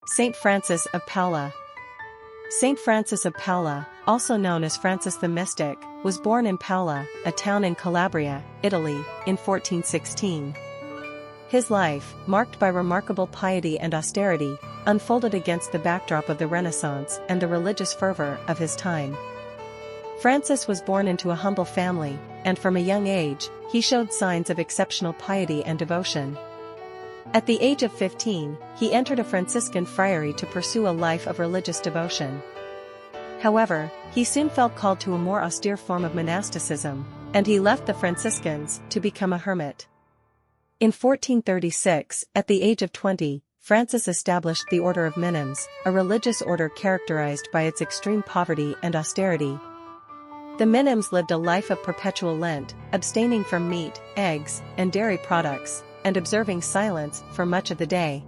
St. Francis of Paola. St. Francis of Paola, also known as Francis the Mystic, was born in Paola, a town in Calabria, Italy, in 1416. His life, marked by remarkable piety and austerity, unfolded against the backdrop of the Renaissance and the religious fervor of his time. Francis was born into a humble family, and from a young age, he showed signs of exceptional piety and devotion. At the age of 15, he entered a Franciscan friary to pursue a life of religious devotion. However, he soon felt called to a more austere form of monasticism, and he left the Franciscans to become a hermit. In 1436, at the age of 20, Francis established the Order of Minims, a religious order characterized by its extreme poverty and austerity. The Minims lived a life of perpetual Lent, abstaining from meat, eggs, and dairy products, and observing silence for much of the day.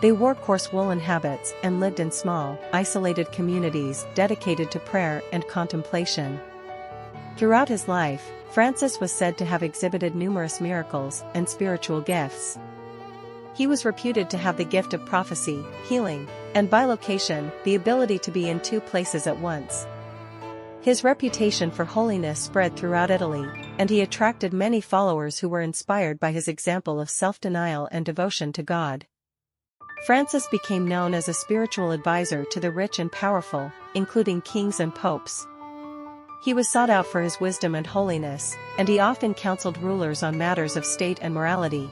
They wore coarse woolen habits and lived in small, isolated communities dedicated to prayer and contemplation. Throughout his life, Francis was said to have exhibited numerous miracles and spiritual gifts. He was reputed to have the gift of prophecy, healing, and by location, the ability to be in two places at once. His reputation for holiness spread throughout Italy, and he attracted many followers who were inspired by his example of self-denial and devotion to God. Francis became known as a spiritual advisor to the rich and powerful, including kings and popes. He was sought out for his wisdom and holiness, and he often counseled rulers on matters of state and morality.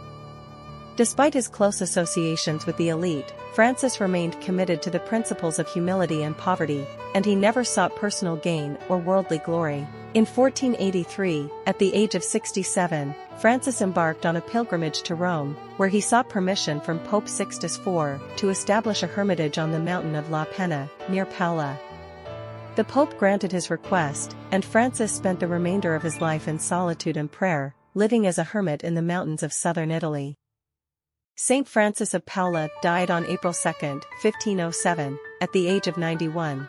Despite his close associations with the elite, Francis remained committed to the principles of humility and poverty, and he never sought personal gain or worldly glory. In 1483, at the age of 67, Francis embarked on a pilgrimage to Rome, where he sought permission from Pope Sixtus IV to establish a hermitage on the mountain of La Penna, near Paola. The Pope granted his request, and Francis spent the remainder of his life in solitude and prayer, living as a hermit in the mountains of southern Italy. St. Francis of Paola died on April 2, 1507, at the age of 91.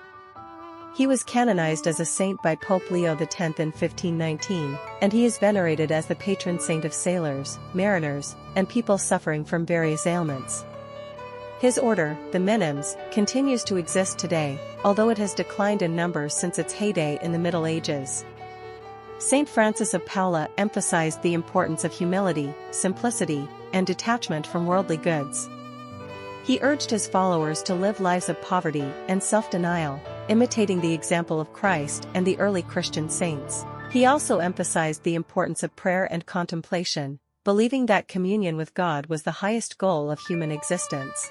He was canonized as a saint by Pope Leo X in 1519, and he is venerated as the patron saint of sailors, mariners, and people suffering from various ailments. His order, the Minims, continues to exist today, although it has declined in numbers since its heyday in the Middle Ages. St. Francis of Paola emphasized the importance of humility, simplicity, and detachment from worldly goods. He urged his followers to live lives of poverty and self-denial, imitating the example of Christ and the early Christian saints. He also emphasized the importance of prayer and contemplation, believing that communion with God was the highest goal of human existence.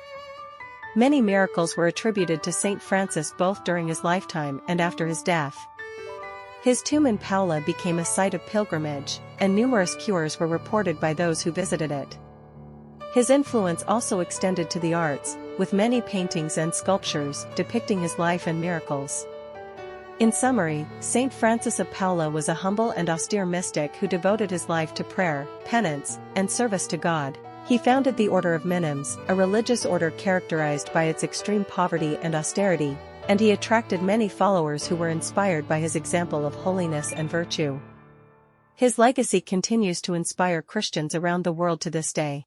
Many miracles were attributed to St. Francis both during his lifetime and after his death. His tomb in Paola became a site of pilgrimage, and numerous cures were reported by those who visited it. His influence also extended to the arts, with many paintings and sculptures depicting his life and miracles. In summary, St. Francis of Paola was a humble and austere mystic who devoted his life to prayer, penance, and service to God. He founded the Order of Minims, a religious order characterized by its extreme poverty and austerity, and he attracted many followers who were inspired by his example of holiness and virtue. His legacy continues to inspire Christians around the world to this day.